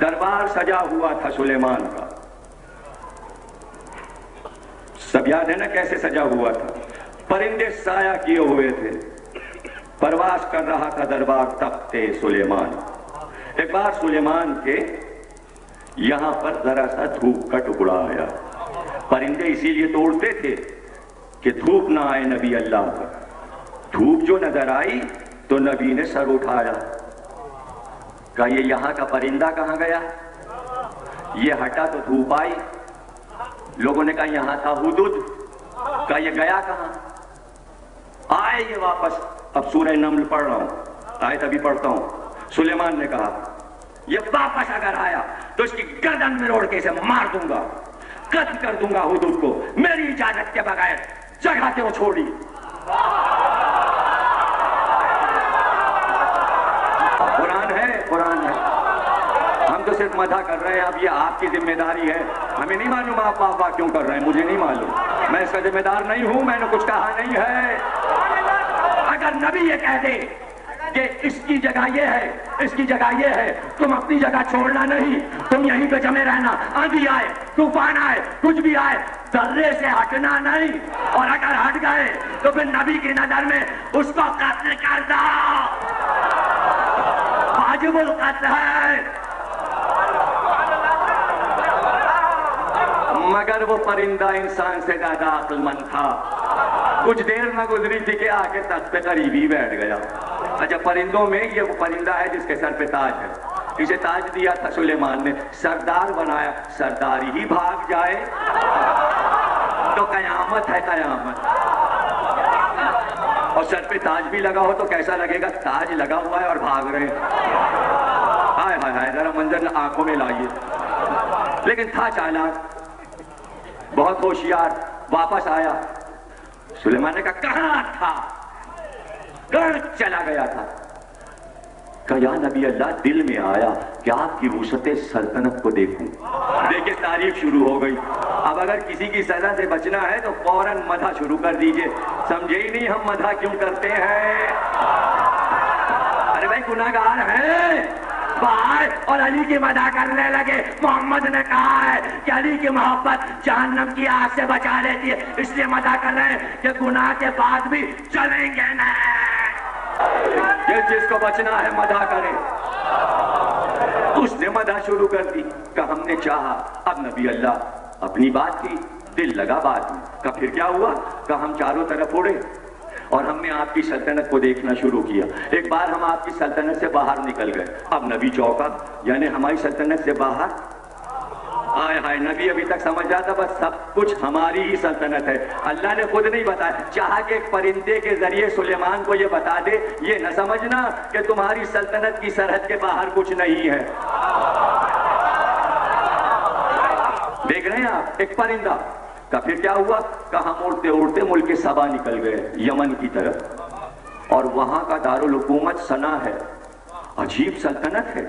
دربار سجا ہوا تھا سلیمان کا. سب یاد ہے نا کیسے سجا ہوا تھا. پرندے سایہ کیے ہوئے تھے. پرواز کر رہا تھا دربار تخت سلیمان. ایک بار سلیمان کے یہاں پر ذرا سا دھوپ کا ٹکڑا آیا. پرندے اسی لیے توڑتے تھے کہ دھوپ نہ آئے نبی اللہ پر. دھوپ جو نظر آئی تو نبی نے سر اٹھایا. کہا یہ یہاں کا پرندہ کہاں گیا؟ یہ ہٹا تو دھوپ آئی. لوگوں نے کہا یہاں تھا ہدہد. کہا یہ گیا کہاں؟ آئے یہ واپس. اب سورہ نمل پڑھ رہا ہوں, آیت ابھی پڑھتا ہوں. سلیمان نے کہا یہ واپس اگر آیا تو اس کی گردن میں روڑ کے اسے مار دوں گا, قتل کر دوں گا ہدہد کو میری اجازت کے بغیر. جگہ کو چھوڑی. قرآن ہے. ہم تو صرف مدح کر رہے ہیں. اب یہ آپ کی ذمہ داری ہے. ہمیں نہیں معلوم آپ واہ کیوں کر رہے ہیں, مجھے نہیں معلوم. میں اس کا ذمہ دار نہیں ہوں, میں نے کچھ کہا نہیں ہے. اگر نبی یہ کہہ دے کہ اس کی جگہ یہ ہے, اس کی جگہ یہ ہے, تم اپنی جگہ چھوڑنا نہیں, تم یہیں پہ جمے رہنا. آندھی آئے, طوفان آئے, کچھ بھی آئے, ذرے سے ہٹنا نہیں. اور اگر ہٹ گئے تو پھر نبی کی نظر میں اس کو قتل کر دو. واجب القتل ہے. مگر وہ پرندہ انسان سے زیادہ عقل مند تھا. کچھ دیر نہ گزری تھی کہ آگے تخت پہ قریبی بیٹھ گیا. اچھا, پرندوں میں یہ وہ پرندہ ہے جس کے سر پہ تاج ہے. اسے تاج دیا تھا سلیمان نے, سردار بنایا. سرداری ہی بھاگ جائے تو قیامت ہے, قیامت. اور سر پہ تاج بھی لگا ہو تو کیسا لگے گا؟ تاج لگا ہوا ہے اور بھاگ رہے ہیں. ہائے ہائے ہائے, ذرا منظر آنکھوں میں لائیے. لیکن تھا چالاک, بہت ہوشیار. واپس آیا. سلیمان نے کہا کہاں تھا؟ کہاں چلا گیا تھا؟ کہا یا نبی اللہ, دل میں آیا کہ آپ کی وسعت سلطنت کو دیکھوں. دیکھیں تاریخ شروع ہو گئی. اب اگر کسی کی سزا سے بچنا ہے تو فوراً مدح شروع کر دیجئے. سمجھے ہی نہیں ہم مدح کیوں کرتے ہیں؟ ارے بھائی گناہگار ہیں. بھائی اور علی کی مدح کرنے لگے. محمد نے کہا ہے کہ علی کی محبت جہنم کی آگ سے بچا لیتی ہے, اس لیے مدح کر رہے ہیں کہ گناہ کے بعد بھی چلیں گے نا. جس کو بچنا ہے مدح کرے. اس نے مدح شروع کر دی. کہ ہم نے چاہا. اب نبی اللہ اپنی بات کی, دل لگا بات میں. کہ پھر کیا ہوا؟ کہ ہم چاروں طرف اڑے اور ہم نے آپ کی سلطنت کو دیکھنا شروع کیا. ایک بار ہم آپ کی سلطنت سے باہر نکل گئے. اب نبی چوکا, یعنی ہماری سلطنت سے باہر. آئے ہائے, نبی ابھی تک سمجھ جاتا بس سب کچھ ہماری ہی سلطنت ہے. اللہ نے خود نہیں بتایا. چاہا کہ ایک پرندے کے ذریعے سلیمان کو یہ بتا دے, یہ نہ سمجھنا کہ تمہاری سلطنت کی سرحد کے باہر کچھ نہیں ہے. دیکھ رہے ہیں آپ, ایک پرندہ. کا پھر کیا ہوا؟ کہ ہم اڑتے اڑتے ملک سبا نکل گئے, یمن کی طرف. اور وہاں کا دارالحکومت سنا ہے. عجیب سلطنت ہے,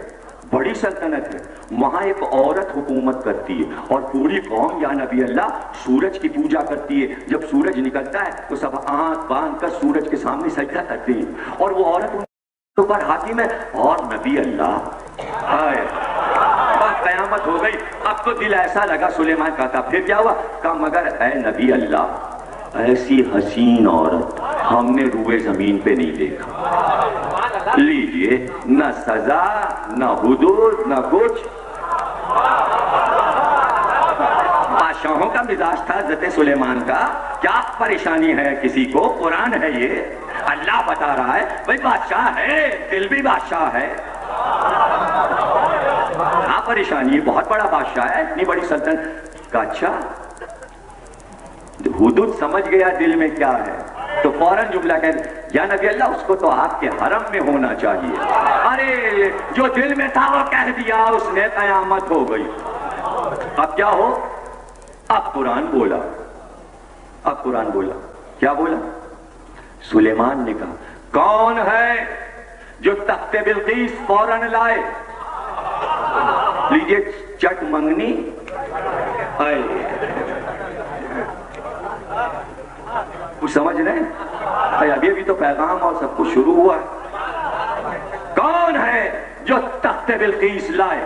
بڑی سلطنت ہے. وہاں ایک عورت حکومت کرتی ہے اور پوری قوم یا نبی اللہ سورج کی پوجا کرتی ہے. جب سورج نکلتا ہے تو سب آنکھ باندھ کر سورج کے سامنے سجدہ کرتے ہیں. اور وہ عورت ان کے اوپر حاکم ہے. اور نبی اللہ آئے, بس قیامت ہو گئی. اب تو دل ایسا لگا سلیمان کا تھا. پھر کیا ہوا؟ کہا مگر اے نبی اللہ, ایسی حسین عورت ہم نے روئے زمین پہ نہیں دیکھا. لیجئے, نہ سزا نہ حدود نہ کچھ. بادشاہوں کا مزاج تھا حضرت سلیمان کا. کیا پریشانی ہے کسی کو؟ قرآن ہے یہ, اللہ بتا رہا ہے. بھائی بادشاہ ہے, دل بھی بادشاہ ہے. ہاں پریشانی ہے, بہت بڑا بادشاہ ہے, اتنی بڑی سلطنت کا. اچھا, حدود سمجھ گیا دل میں کیا ہے تو فوراً جملہ کہہ یا نبی اللہ اس کو تو آپ کے حرم میں ہونا چاہیے. ارے جو دل میں تھا وہ کہہ دیا, اس نے قیامت ہو گئی. اب کیا ہو؟ اب قرآن بولا. اب قرآن بولا. کیا بولا؟ سلیمان نے کہا کون ہے جو تخت بلقیس فوراً لائے؟ لیجئے چٹ منگنی. کچھ سمجھ رہے ہیں؟ ابھی تو پیغام اور سب کچھ شروع ہوا ہے. کون ہے جو تخت بلقیس لائے؟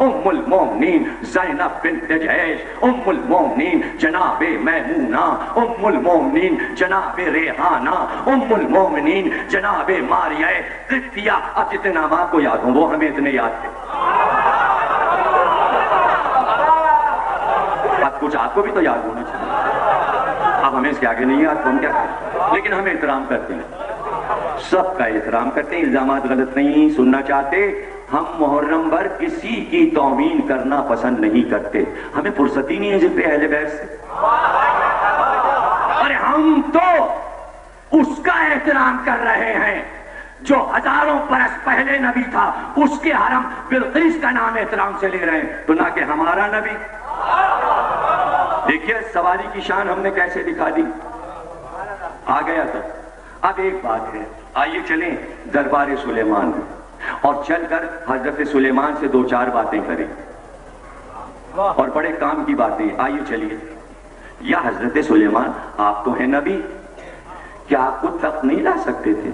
ام المومنین زینب بنت جحش، ام المومنین جناب میمونہ، ام المومنین جناب ریحانہ، ام المومنین جناب ماریہ قبطیہ۔ اب جتنے نام آپ کو یاد ہوں وہ ہمیں اتنے یاد تھے، اب کچھ آپ کو بھی تو یاد ہونا چاہیے، اب ہمیں اس کے آگے نہیں یاد تو ہم کیا کریں، لیکن ہم احترام کرتے ہیں، سب کا احترام کرتے ہیں، الزامات غلط نہیں سننا چاہتے۔ ہم محرم پر کسی کی توہین کرنا پسند نہیں کرتے، ہمیں فرصت ہی نہیں ہے ذکر اہل بیت سے، اور ہم تو اس کا احترام کر رہے ہیں جو ہزاروں برس پہلے نبی تھا، اس کے حرم بلقیس کا نام احترام سے لے رہے ہیں، تو نہ کہ ہمارا نبی۔ دیکھیے سواری کی شان ہم نے کیسے دکھا دی، آ گیا تھا۔ اب ایک بات ہے، آئیے چلیں دربار سلیمان اور چل کر حضرت سلیمان سے دو چار باتیں کریں، اور بڑے کام کی باتیں۔ آئیے چلیے۔ یا حضرت سلیمان آپ تو ہیں نبی، کیا آپ کو تخت نہیں لا سکتے تھے؟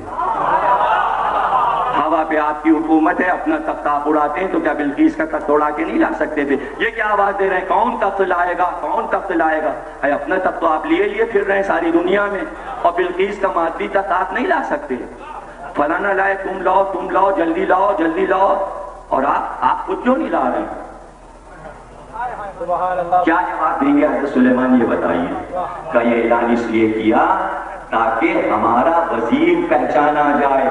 ہوا پہ آپ کی حکومت ہے، اپنا تخت آپ اڑاتے ہیں، تو کیا بلقیس کا تخت اڑا کے نہیں لا سکتے تھے؟ یہ کیا آواز دے رہے ہیں کون تخت لائے گا، کون تخت لائے گا؟ اے اپنا تخت تو آپ لیے پھر رہے ہیں ساری دنیا میں، اور بلقیس کا مادی تخت آپ نہیں لا سکتے۔ فلانا لائے، تم لاؤ، جلدی لاؤ جلدی لاؤ، اور آپ خود کیوں نہیں لا رہے ہیں؟ کیا جواب دیں گے حضرت سلیمان؟ یہ بتائیے۔ کہ یہ اعلان اس لیے کیا تاکہ ہمارا وزیر پہچانا جائے۔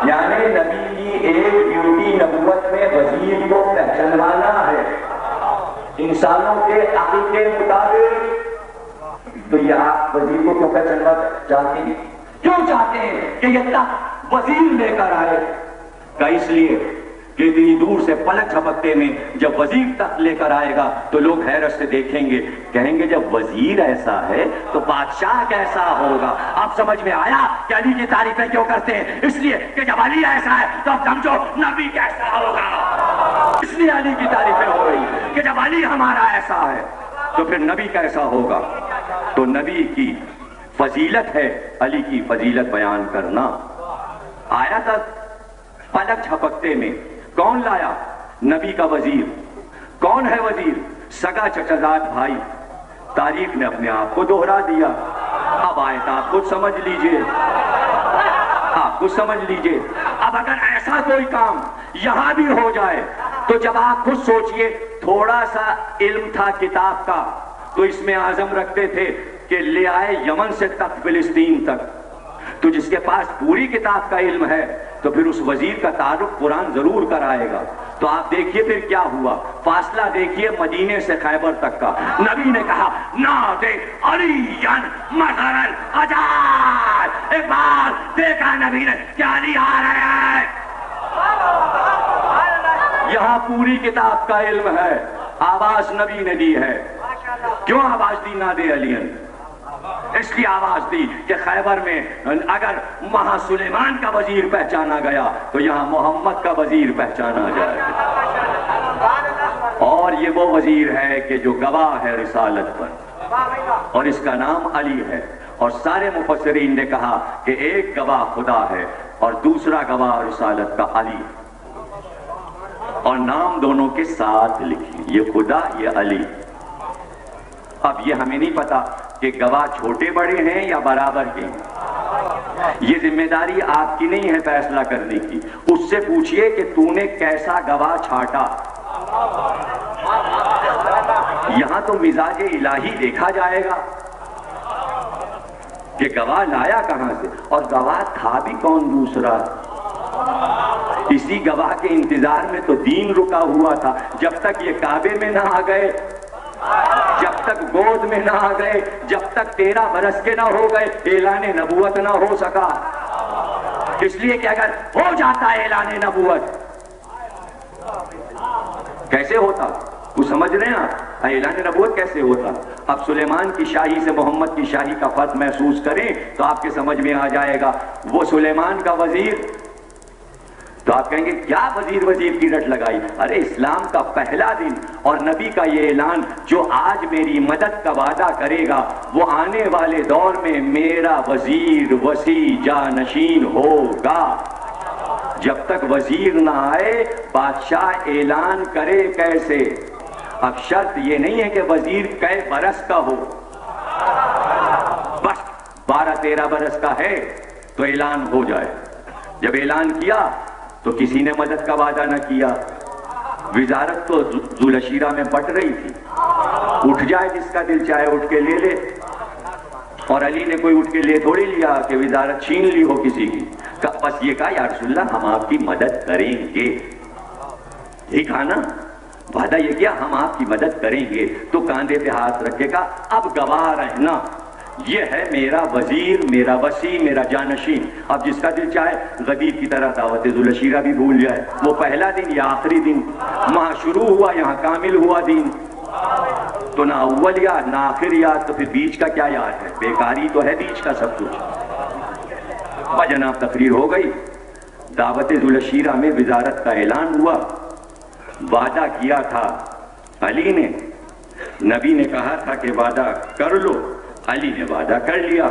یعنی نبی کی ایک ڈیوٹی نبوت میں وزیر کو پہچانوانا ہے انسانوں کے عقل کے مطابق۔ تو یہ آپ وزیر کو کیوں پہچاننا چاہتے ہیں؟ کیوں چاہتے ہیں کہ یہ تخت وزیر لے کر آئے؟ کہ اس لیے کہ اتنی دور سے پلک جھپکتے میں جب وزیر تخت لے کر آئے گا تو لوگ حیرت سے دیکھیں گے، کہیں گے جب وزیر ایسا ہے تو بادشاہ کیسا ہوگا۔ اب سمجھ میں آیا کہ علی کی تعریفیں کیوں کرتے ہیں؟ اس لیے کہ جب علی ایسا ہے تو اب سمجھو نبی کیسا ہوگا۔ اس لیے علی کی تعریفیں ہو رہی ہیں کہ جب علی ہمارا ایسا ہے تو پھر نبی کیسا ہوگا۔ تو نبی کی فضیلت ہے علی کی فضیلت بیان کرنا۔ آیا تھا پلک جھپکتے میں، کون لایا؟ نبی کا وزیر۔ کون ہے وزیر؟ سگا چچزاد بھائی۔ تاریخ نے اپنے آپ کو دوہرا دیا۔ اب آیت آپ خود سمجھ لیجئے، آپ خود سمجھ لیجئے۔ اب اگر ایسا کوئی کام یہاں بھی ہو جائے تو جب آپ خود سوچئے، تھوڑا سا علم تھا کتاب کا تو اس میں عزم رکھتے تھے کہ لے آئے یمن سے تک فلسطین تک، تو جس کے پاس پوری کتاب کا علم ہے تو پھر اس وزیر کا تعارف قرآن ضرور کرائے گا۔ تو آپ دیکھیے پھر کیا ہوا، فاصلہ دیکھیے مدینے سے خیبر تک کا۔ نبی نے کہا نادے علیًا مظہر العجائب، ایک بار دیکھا نبی نے کیا علی آ رہے ہیں۔ یہاں پوری کتاب کا علم ہے، آواز نبی نے دی ہے۔ کیوں آواز دی نادے علیًا؟ اس لیے آواز دی کہ خیبر میں اگر وہاں سلیمان کا وزیر پہچانا گیا تو یہاں محمد کا وزیر پہچانا جائے، اور یہ وہ وزیر ہے کہ جو گواہ ہے رسالت پر، اور اس کا نام علی ہے۔ اور سارے مفسرین نے کہا کہ ایک گواہ خدا ہے اور دوسرا گواہ رسالت کا علی، اور نام دونوں کے ساتھ لکھیں، یہ خدا یہ علی۔ اب یہ ہمیں نہیں پتا کہ گواہ چھوٹے بڑے ہیں یا برابر کے ہیں، یہ ذمہ داری آپ کی نہیں ہے فیصلہ کرنے کی۔ اس سے پوچھئے کہ تو نے کیسا گواہ چھانٹا۔ یہاں تو مزاج الہی دیکھا جائے گا کہ گواہ لایا کہاں سے، اور گواہ تھا بھی کون دوسرا۔ اسی گواہ کے انتظار میں تو دین رکا ہوا تھا، جب تک یہ کعبے میں نہ آ گئے، جب تک گود میں نہ آ گئے، جب تک 13 برس کے نہ ہو گئے، اعلان نبوت نہ ہو سکا۔ اس لیے کہ اگر ہو جاتا اعلان نبوت، کیسے ہوتا؟ وہ سمجھ رہے ہیں آپ اعلان نبوت کیسے ہوتا؟ اب سلیمان کی شاہی سے محمد کی شاہی کا فرق محسوس کریں تو آپ کے سمجھ میں آ جائے گا۔ وہ سلیمان کا وزیر، تو آپ کہیں گے کیا وزیر کی رٹ لگائی؟ ارے اسلام کا پہلا دن اور نبی کا یہ اعلان، جو آج میری مدد کا وعدہ کرے گا وہ آنے والے دور میں میرا وزیر وسیع جانشین ہوگا۔ جب تک وزیر نہ آئے بادشاہ اعلان کرے کیسے؟ اب شرط یہ نہیں ہے کہ وزیر کئے برس کا ہو، بس 12-13 برس کا ہے تو اعلان ہو جائے۔ جب اعلان کیا تو کسی نے مدد کا وعدہ نہ کیا، وزارت تو ذوالشیرہ میں بٹ رہی تھی، اٹھ جائے جس کا دل چاہے اٹھ کے لے لے، اور علی نے کوئی اٹھ کے لے تھوڑی لیا کہ وزارت چھین لی ہو کسی کی، بس یہ کہا یا رسول اللہ ہم آپ کی مدد کریں گے، ٹھیک ہے نا، وعدہ یہ کیا ہم آپ کی مدد کریں گے، تو کاندھے پہ ہاتھ رکھے گا اب گواہ رہنا یہ ہے میرا وزیر، میرا وسیع، میرا جانشین۔ اب جس کا دل چاہے غدیر کی طرح دعوت ذوالشیرہ بھی بھول جائے، وہ پہلا دن یا آخری دن، وہاں شروع ہوا یہاں کامل ہوا دین، تو نہ اول یاد نہ آخر یاد، تو پھر بیچ کا کیا یاد ہے؟ بیکاری تو ہے بیچ کا سب کچھ۔ جناب تقریر ہو گئی، دعوت ذوالشیرہ میں وزارت کا اعلان ہوا، وعدہ کیا تھا علی نے، نبی نے کہا تھا کہ وعدہ کر لو، علی نے وعدہ کر لیا۔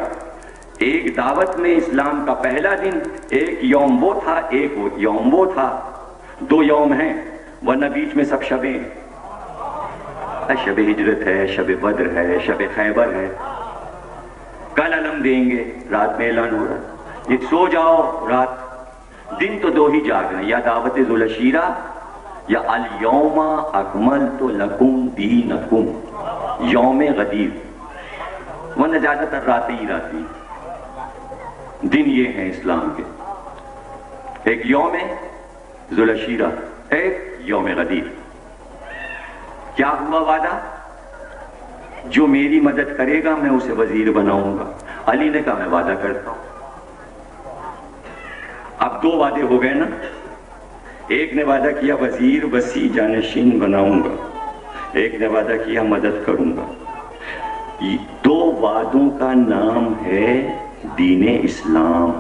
ایک دعوت میں اسلام کا پہلا دن، ایک یوم وہ تھا، ایک یوم وہ تھا، 2 یوم ہیں، ورنہ بیچ میں سب شبیں، شب ہجرت ہے، شب بدر ہے، شب خیبر ہے، کل علم دیں گے، رات میں اعلان ہو رہا، یہ سو جاؤ رات، دن تو 2 ہی جاگنا، یا دعوت ذوالشیرہ یا الیوم اکملت لکم دینکم، یوم غدیر، ورنہ زیادہ تر راتیں ہی راتی، دن یہ ہیں اسلام کے، ایک یوم ذوالشیرہ، ایک یوم غدیر۔ کیا ہوا وعدہ؟ جو میری مدد کرے گا میں اسے وزیر بناؤں گا۔ علی نے کہا میں وعدہ کرتا ہوں۔ اب 2 وعدے ہو گئے نا، ایک نے وعدہ کیا وزیر وسیع جانشین بناؤں گا، ایک نے وعدہ کیا مدد کروں گا۔ 2 وعدوں کا نام ہے دین اسلام۔